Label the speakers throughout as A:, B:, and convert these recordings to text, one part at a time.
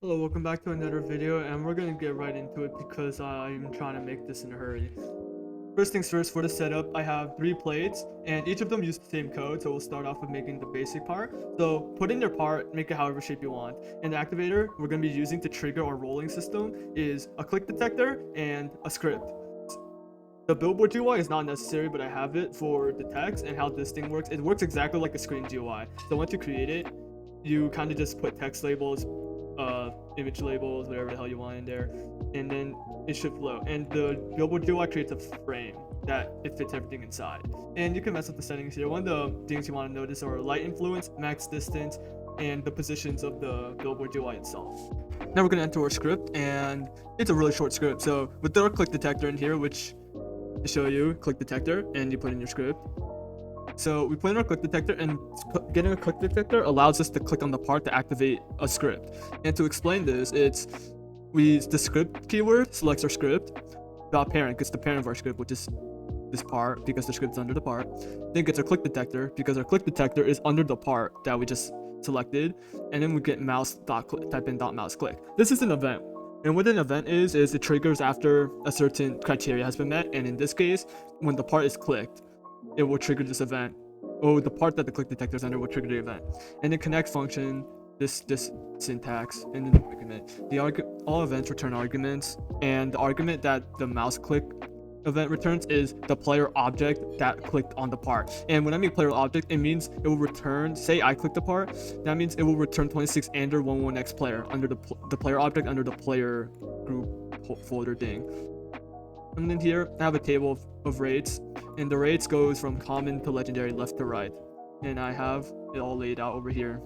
A: Hello, welcome back to another video, and we're gonna get right into it because I'm trying to make this in a hurry. First things first, for the setup, I have 3 plates, and each of them use the same code, so we'll start off with making the basic part. So put in your part, make it however shape you want. And the activator we're gonna be using to trigger our rolling system is a click detector and a script. The billboard GUI is not necessary, but I have it for the text and how this thing works. It works exactly like a screen GUI. So once you create it, you kind of just put text labels, image labels, whatever the hell you want in there, and then it should flow. And the billboard GUI creates a frame that it fits everything inside. And you can mess with the settings here. One of the things you want to notice are light influence, max distance, and the positions of the billboard GUI itself. Now we're gonna enter our script, and it's a really short script. So with our click detector in here, which to show you, click detector, and you put in your script. So we put in our click detector, and getting a click detector allows us to click on the part to activate a script. And to explain this, the script keyword selects our script. Dot parent gets the parent of our script, which is this part because the script's under the part. Then gets our click detector because our click detector is under the part that we just selected. And then we get mouse dot click, type in dot mouse click. This is an event. And what an event is it triggers after a certain criteria has been met. And in this case, when the part is clicked, it will trigger this event. Oh, the part that the click detector is under will trigger the event. And the connect function, this syntax, and then the argument. All events return arguments, and the argument that the mouse click event returns is the player object that clicked on the part. And when I mean player object, it means it will return, say I clicked the part, that means it will return 26 and or 11x player under the player object under the player group folder thing. And then here I have a table of rates, and the rates goes from common to legendary left to right. And I have it all laid out over here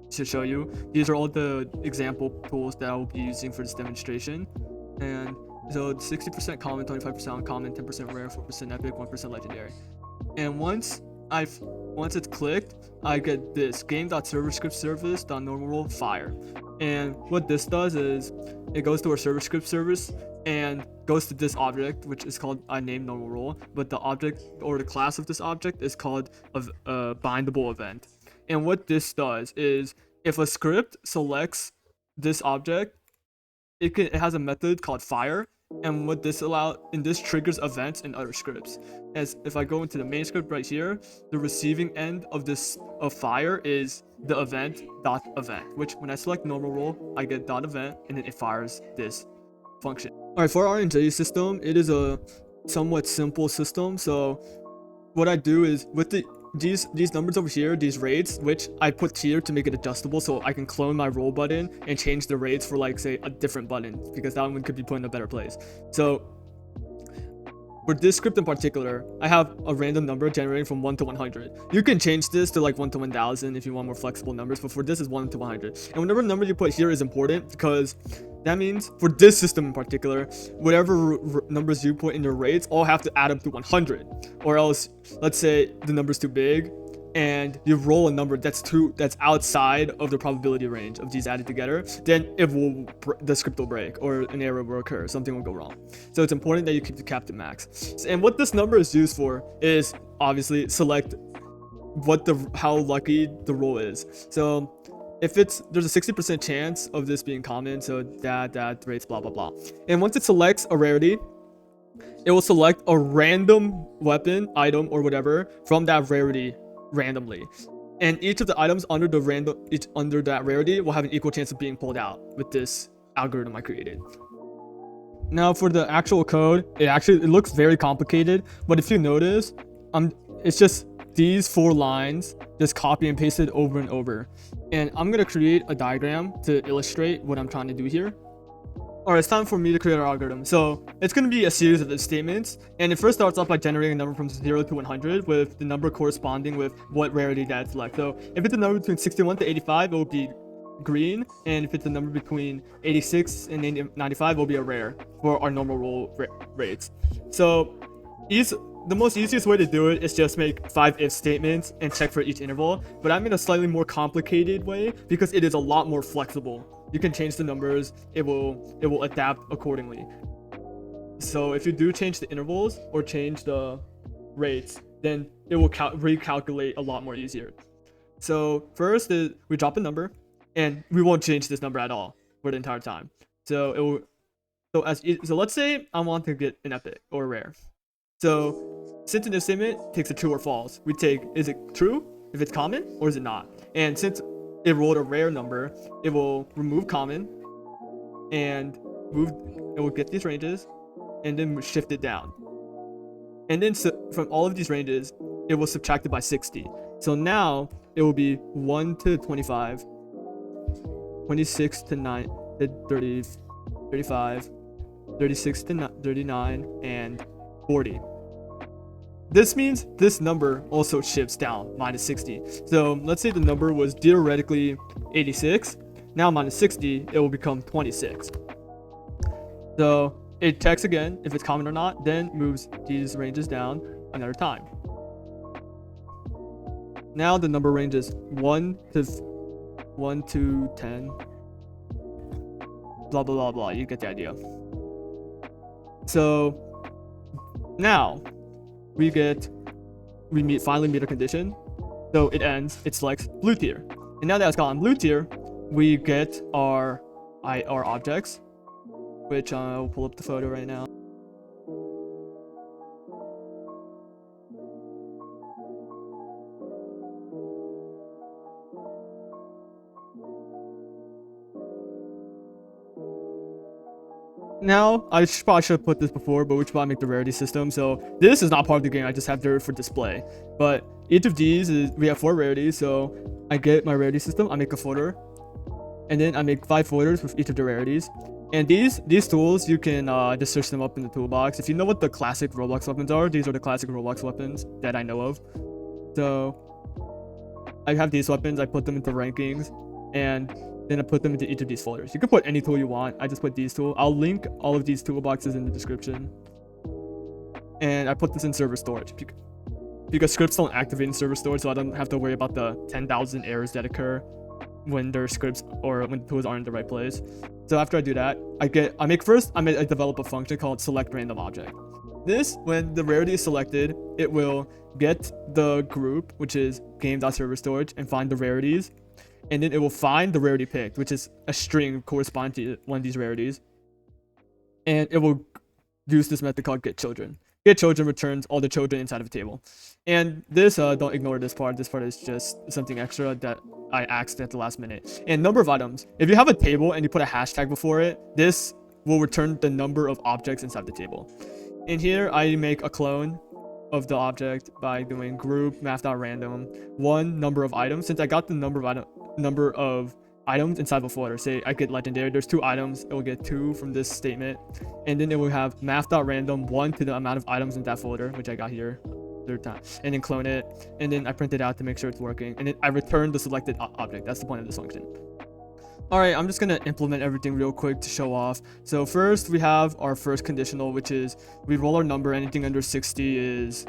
A: to show you. These are all the example tools that I'll be using for this demonstration. And so 60% common, 25% uncommon, 10% rare, 4% epic, 1% legendary. And once it's clicked, I get this game.serverScriptService.normalRole fire. And what this does is it goes to our server script service and goes to this object, which is called I named normal role, but the object or the class of this object is called a bindable event. And what this does is if a script selects this object, it has a method called fire, and what this triggers events in other scripts. As if I go into the main script right here, the receiving end of this fire is the event dot event, which when I select normal role, I get dot event, and then it fires this function. All right, for our RNG system, it is a somewhat simple system. So what I do is with these numbers over here, these rates, which I put here to make it adjustable, so I can clone my roll button and change the rates for like say a different button, because that one could be put in a better place. So for this script in particular, I have a random number generating from 1 to 100. You can change this to like 1 to 1000 if you want more flexible numbers, but for this is 1 to 100. And whatever number you put here is important, because that means for this system in particular, whatever numbers you put in your rates all have to add up to 100. Or else, let's say the number's too big and you roll a number that's outside of the probability range of these added together, then the script will break or an error will occur, something will go wrong. So it's important that you keep the cap to max. And what this number is used for is obviously select how lucky the roll is. So if there's a 60% chance of this being common, so that rates blah blah blah. And once it selects a rarity, it will select a random weapon, item, or whatever from that rarity randomly. And each of the items under that rarity will have an equal chance of being pulled out with this algorithm I created. Now for the actual code, it looks very complicated, but if you notice, it's just these 4 lines just copy and pasted over and over. And I'm gonna create a diagram to illustrate what I'm trying to do here. Alright, it's time for me to create our algorithm. So it's going to be a series of if statements, and it first starts off by generating a number from 0 to 100 with the number corresponding with what rarity that select. So if it's a number between 61 to 85, it will be green, and if it's a number between 86 and 95, it will be a rare for our normal roll rates. So the most easiest way to do it is just make 5 if statements and check for each interval, but I'm in a slightly more complicated way because it is a lot more flexible. You can change the numbers, it will adapt accordingly. So if you do change the intervals or change the rates, then it will recalculate a lot more easier. So first is we drop a number, and we won't change this number at all. for the entire time. So it will. So let's say I want to get an epic or a rare. So since in this statement takes a true or false, we take is it true if it's common or is it not? And since it rolled a rare number, it will remove common and move. It will get these ranges and then shift it down. And then from all of these ranges, it will subtract it by 60. So now it will be 1 to 25, 26 to 9 to 30, 35, 36 to 39, and 40. This means this number also shifts down, minus 60. So let's say the number was theoretically 86. Now minus 60, it will become 26. So it checks again if it's common or not, then moves these ranges down another time. Now the number range is 1 to 10. Blah, blah, blah, blah. You get the idea. So now we finally meet a condition. So it ends, it selects blue tier. And now that it's gotten blue tier, we get our objects, which I'll pull up the photo right now. Now, I probably should have put this before, but we should probably make the rarity system. So this is not part of the game, I just have there for display. But each of these we have 4 rarities, so I get my rarity system, I make a folder, and then I make 5 folders with each of the rarities. And these tools, you can just search them up in the toolbox. If you know what the classic Roblox weapons are, these are the classic Roblox weapons that I know of. So I have these weapons, I put them into rankings, and then I put them into each of these folders. You can put any tool you want. I just put these tools. I'll link all of these toolboxes in the description. And I put this in server storage because scripts don't activate in server storage, so I don't have to worry about the 10,000 errors that occur when their scripts or when the tools aren't in the right place. So after I do that, I develop a function called select random object. This, when the rarity is selected, it will get the group, which is game.serverStorage, and find the rarities. And then it will find the rarity picked, which is a string corresponding to one of these rarities. And it will use this method called getChildren. GetChildren returns all the children inside of a table. And this, don't ignore this part. This part is just something extra that I axed at the last minute. And number of items. If you have a table and you put a hashtag before it, this will return the number of objects inside the table. In here, I make a clone of the object by doing group math.random one number of items. Since I got the number of items inside of a folder, say I get legendary, there's 2 items, it will get 2 from this statement, and then it will have math.random 1 to the amount of items in that folder, which I got here 3rd time, and then clone it, and then I print it out to make sure it's working, and then I return the selected object. That's the point of this function. Alright, I'm just gonna implement everything real quick to show off. So first we have our first conditional, which is we roll our number, anything under 60 is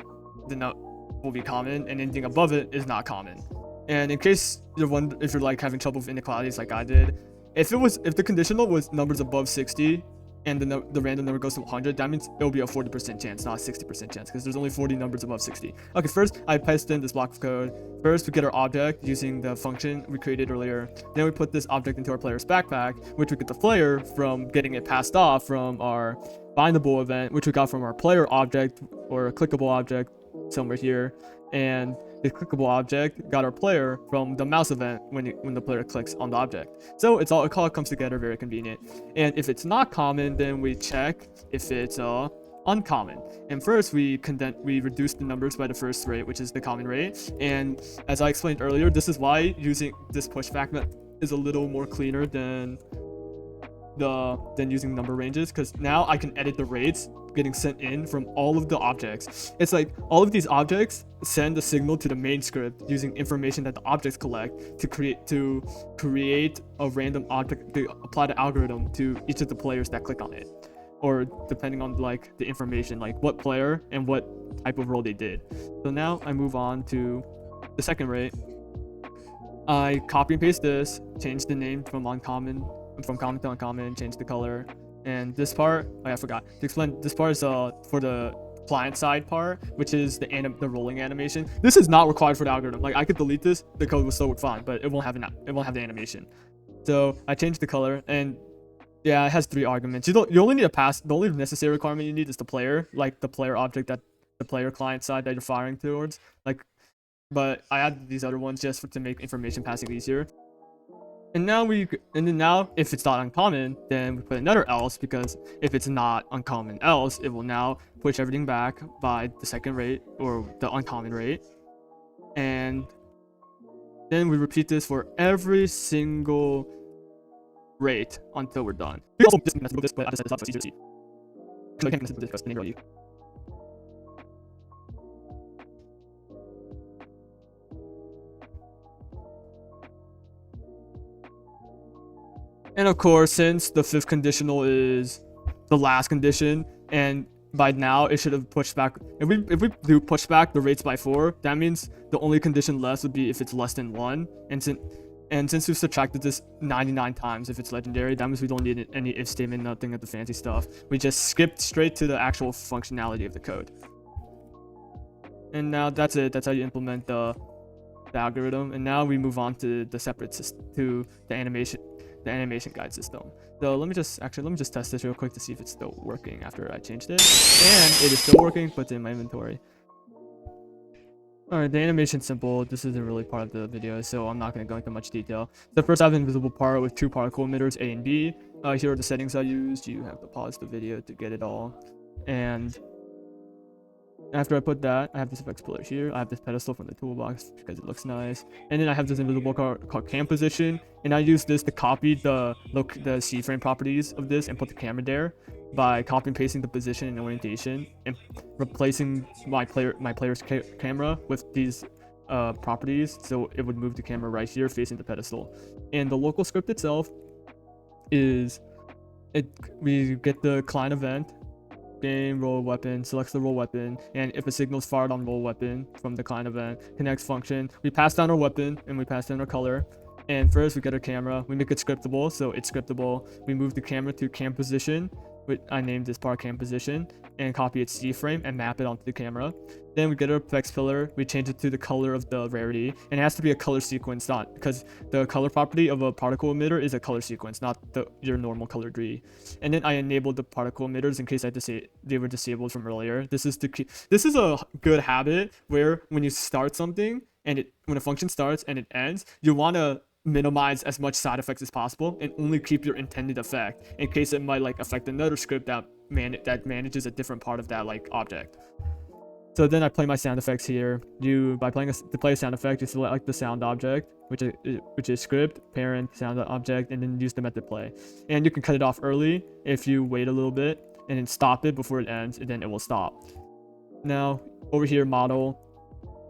A: will be common, and anything above it is not common. And in case if you're like having trouble with inequalities like I did, if the conditional was numbers above 60 and the random number goes to 100, that means it'll be a 40% chance, not a 60% chance, because there's only 40 numbers above 60. Okay, first I paste in this block of code. First we get our object using the function we created earlier. Then we put this object into our player's backpack, which we get the player from getting it passed off from our bindable event, which we got from our player object or a clickable object somewhere here. And the clickable object got our player from the mouse event when the player clicks on the object. So it all comes together, very convenient. And if it's not common, then we check if it's uncommon. And first we reduce the numbers by the first rate, which is the common rate. And as I explained earlier, this is why using this pushback method is a little more cleaner than using number ranges, because now I can edit the rates getting sent in from all of the objects. It's like all of these objects send a signal to the main script using information that the objects collect to create a random object to apply the algorithm to each of the players that click on it, or depending on like the information, like what player and what type of role they did. So now I move on to the second rate. I copy and paste this, change the name from common to uncommon, change the color. And this part, I forgot to explain. This part is for the client side part, which is the rolling animation. This is not required for the algorithm. Like I could delete this, the code will still work fine, but it won't have the animation. So I changed the color, and Yeah, it has 3 arguments. You only need to pass. The only necessary requirement you need is the player, like the player object that the player client side that you're firing towards. Like, but I added these other ones just to make information passing easier. And then now if it's not uncommon, then we put another else, because if it's not uncommon else, it will now push everything back by the second rate or the uncommon rate. And then we repeat this for every single rate until we're done. We also just mess with this, but I just set this up so it's easier to see. Actually, I can't mess with this because the name already. And of course, since the 5th conditional is the last condition, and by now it should have pushed back. If we do push back the rates by 4, that means the only condition left would be if it's less than 1. And since we've subtracted this 99 times if it's legendary, that means we don't need any if statement, nothing of the fancy stuff. We just skipped straight to the actual functionality of the code. And now that's it. That's how you implement the algorithm. And now we move on to the separate system, to the animation guide system. So let me just test this real quick to see if it's still working after I changed it. And it is still working, but it's in my inventory. Alright, the animation's simple. This isn't really part of the video, so I'm not going to go into much detail. So first I have an invisible part with 2 particle emitters, A and B. Here are the settings I used. You have to pause the video to get it all. And after I put that, I have this effects pillar here. I have this pedestal from the toolbox because it looks nice. And then I have this invisible called cam position. And I use this to copy the C-frame properties of this and put the camera there by copy and pasting the position and orientation and replacing my player's camera with these properties, so it would move the camera right here facing the pedestal. And the local script itself is we get the client event, game roll weapon, selects the roll weapon, and if a signal is fired on roll weapon from the client event, connects function. We pass down our weapon and we pass down our color. And first we get our camera, we make it scriptable, so it's scriptable. We move the camera to cam position, which I named this part cam position, and copy its C-frame and map it onto the camera. Then we get our effects pillar, we change it to the color of the rarity, and it has to be a color sequence, not because the color property of a particle emitter is a color sequence, not your normal color tree. And then I enabled the particle emitters in case they were disabled from earlier. This is a good habit where when you start something and when a function starts and it ends, you want to minimize as much side effects as possible and only keep your intended effect in case it might affect another script that manages a different part of that object. So then I play my sound effects here. To play a sound effect, you select the sound object, which is script, parent, sound object, and then use the method play. And you can cut it off early if you wait a little bit and then stop it before it ends, and then it will stop. Now over here, model.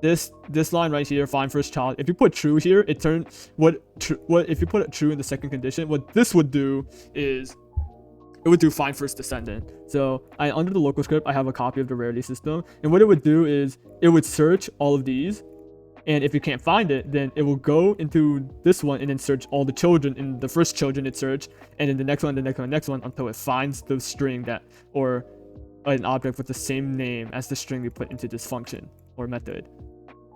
A: This line right here, find first child. If you put true here, it turns if you put it true in the second condition, what this would do is it would do find first descendant. So under the local script, I have a copy of the rarity system, and what it would do is it would search all of these, and if you can't find it, then it will go into this one and then search all the children in the first children it searched, and then the next one, the next one until it finds the string or an object with the same name as the string we put into this function or method.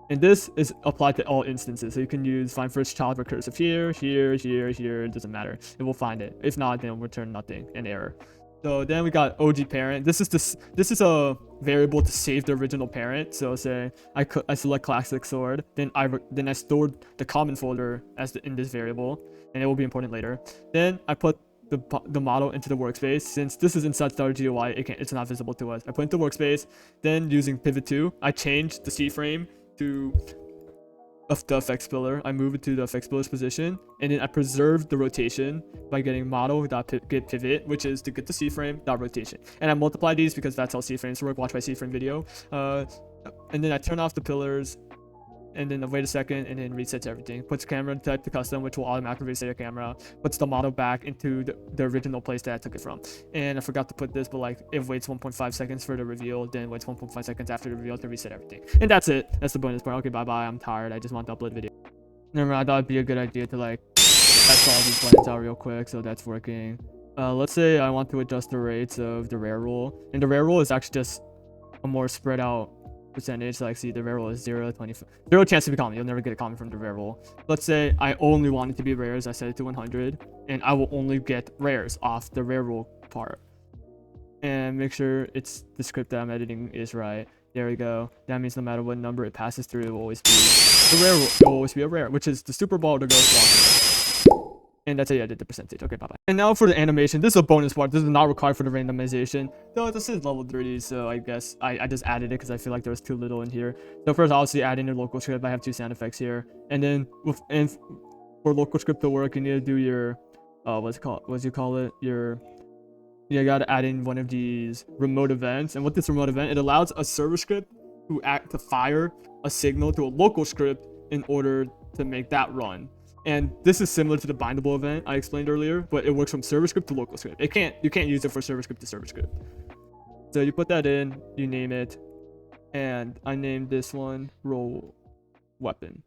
A: And this is applied to all instances, so you can use find first child recursive here, it doesn't matter. It will find it. If not, then it'll return nothing, an error. So then we got OG parent. This is a variable to save the original parent. So say I select classic sword, then I stored the common folder in this variable, and it will be important later. Then I put the model into the workspace. Since this is inside the GUI, it's not visible to us. I put it into workspace. Then using pivot 2, I changed the C-frame to the effects pillar. I move it to the effects pillar's position, and then I preserve the rotation by getting model.get pivot, which is to get the C-frame rotation. And I multiply these because that's how C-frames work. Watch my C-frame video. And then I turn off the pillars, and then wait a second, and then resets everything. Puts camera type to custom, which will automatically reset your camera. Puts the model back into the original place that I took it from. And I forgot to put this, but it waits 1.5 seconds for the reveal, then waits 1.5 seconds after the reveal to reset everything. And that's it. That's the bonus part. Okay, bye-bye. I'm tired. I just want to upload a video. Never mind. I thought it'd be a good idea to test all these plans out real quick, so that's working. Let's say I want to adjust the rates of the rare rule. And the rare rule is actually just a more spread out percentage. So like, see, the variable is 0, 20, 0 chance to be common. You'll never get a common from the variable. Let's say I only want it to be rares. I set it to 100, and I will only get rares off the variable part. And make sure it's the script that I'm editing is right. There we go. That means no matter what number it passes through, it will always be a rare. It will always be a rare, which is the Super Bowl to go walking. And that's how you edit the percentage. Okay, bye bye. And now for the animation. This is a bonus part. This is not required for the randomization. Though this is level 30, so I guess I just added it because I feel like there was too little in here. So first, obviously, add in your local script. I have 2 sound effects here. And then for local script to work, you need to do your you gotta add in one of these remote events. And what this remote event, it allows a server script to fire a signal to a local script in order to make that run. And this is similar to the bindable event I explained earlier, but it works from server script to local script. You can't use it for server script to server script. So you put that in, you name it, and I named this one roll weapon.